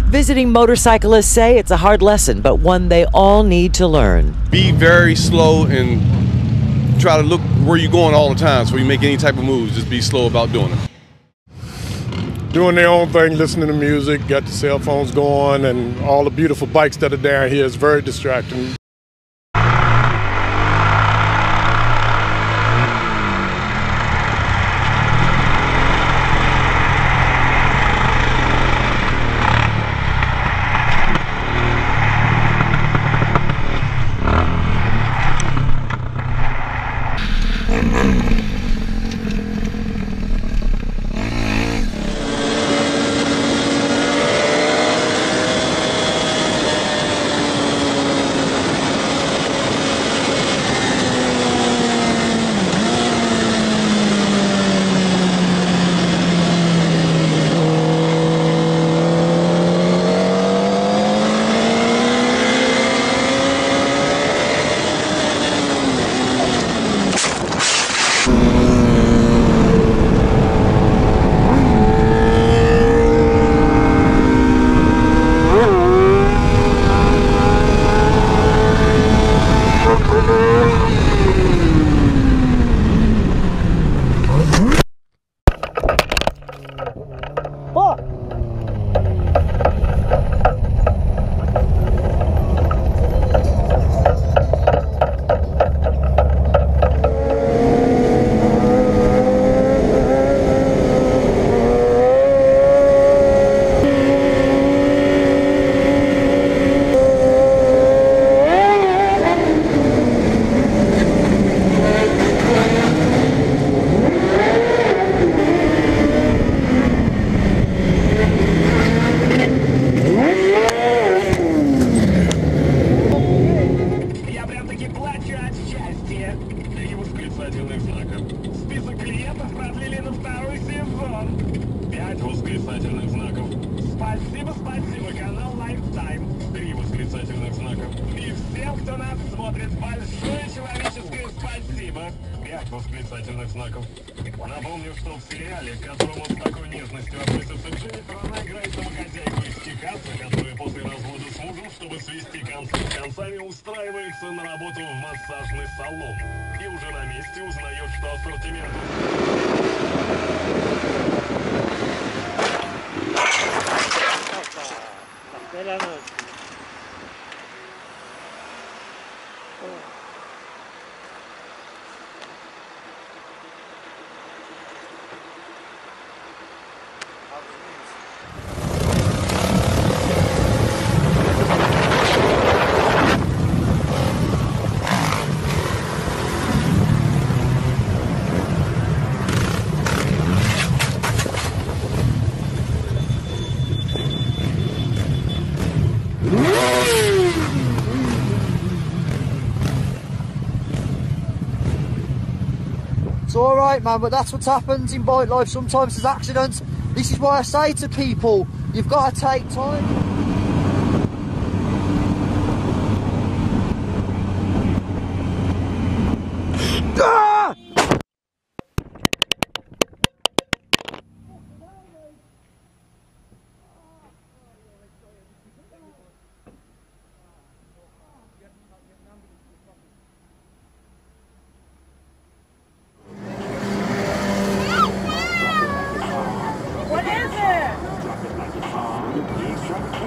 Visiting motorcyclists say it's a hard lesson, but one they all need to learn. Be very slow and try to look where you're going all the time. So when you make any type of moves, just be slow about doing it. Doing their own thing, listening to music, got the cell phones going, and all the beautiful bikes that are down here is very distracting. Напомню, что в сериале, к которому с такой нежностью относится Дженнифер, она играет домохозяйку из Техаса, которая после развода с мужем, чтобы свести концы с концами, устраивается на работу в массажный салон. И уже на месте узнает, что ассортимент... It's alright, man, but that's what happens in bike life. Sometimes there's accidents. This is why I say to people, you've got to take time.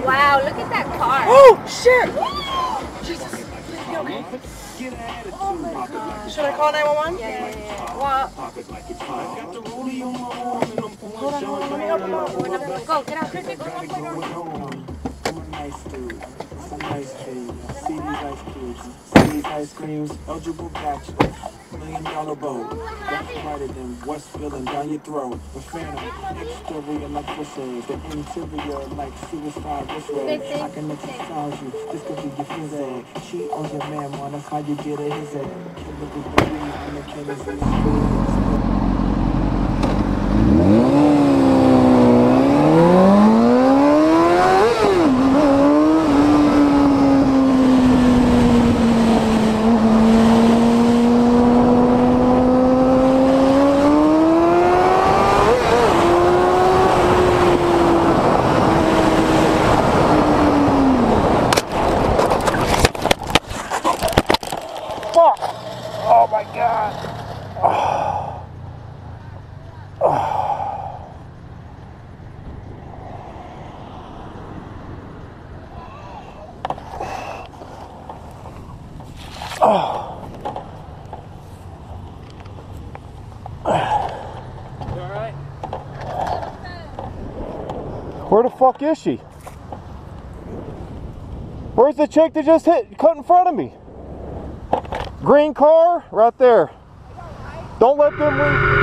Wow, look at that car. Oh, shit! Jesus. You okay? Should I call 911? Yeah. What? Hold on, let me help him out. Go, get out. Ice creams, eligible bachelor, $1 million boat. That's brighter than what's spilling down your throat. The phantom, exterior like whistles, the interior like suicide whistle. I can exercise you, this could be your physic. Cheat on your man, man, that's how you get a his head. Killer with the weed and the killers in the Oh. Alright? Where the fuck is she? Where's the chick that just cut in front of me? Green car, right there. Don't let them leave.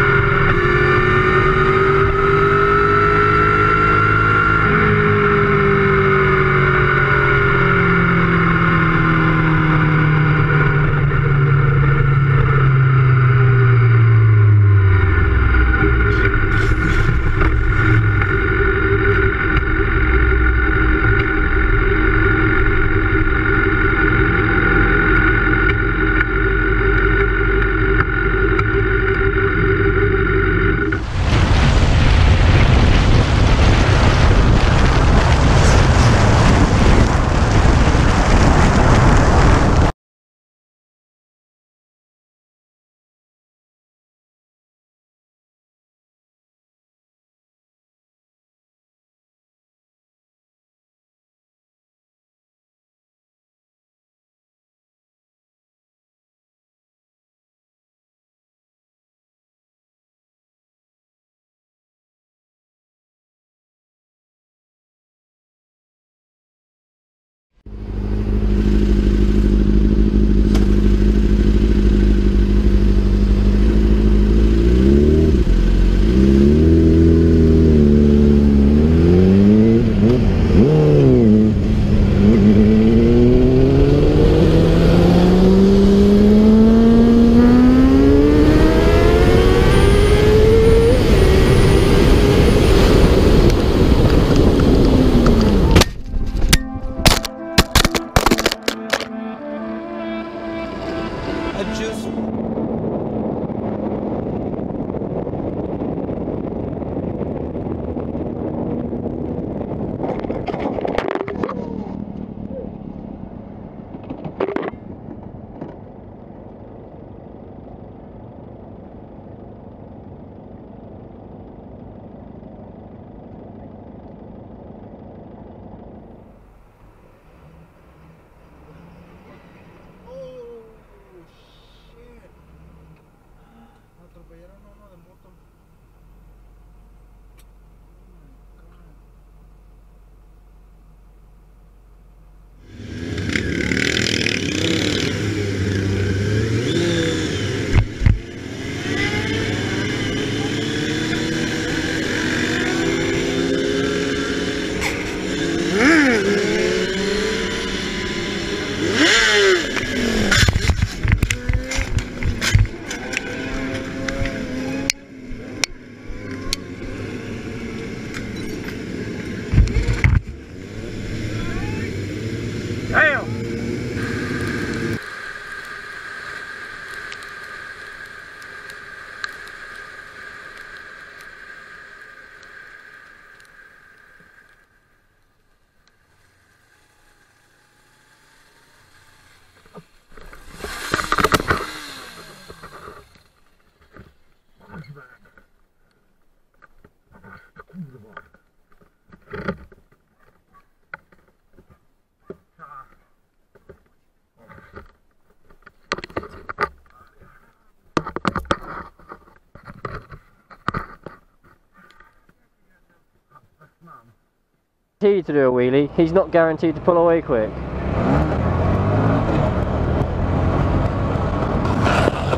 To do a wheelie, he's not guaranteed to pull away quick.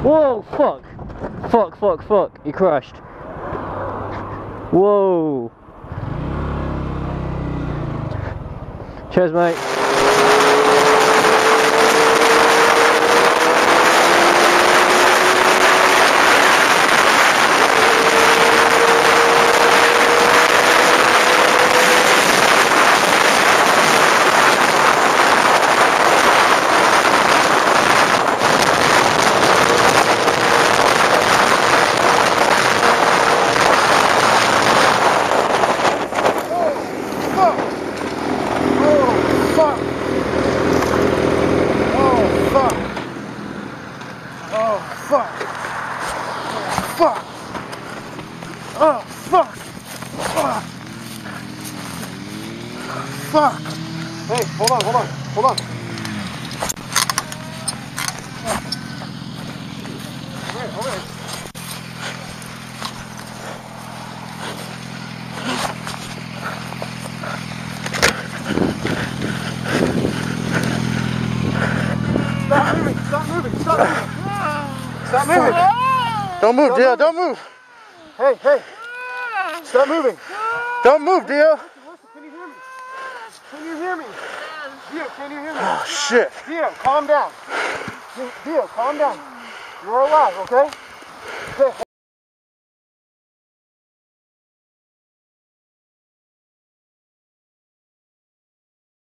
Whoa, fuck! Fuck, fuck, fuck, he crashed. Whoa! Cheers, mate. Fuck! Hey, hold on. moving. Don't move, Dio. Don't move. Hey, hey. Stop moving. Don't move, Dio. Can you hear me? Can you hear me? Dio, can you hear me? Oh, shit. Dio, calm down. Dio, calm down. You're alive, okay? Okay.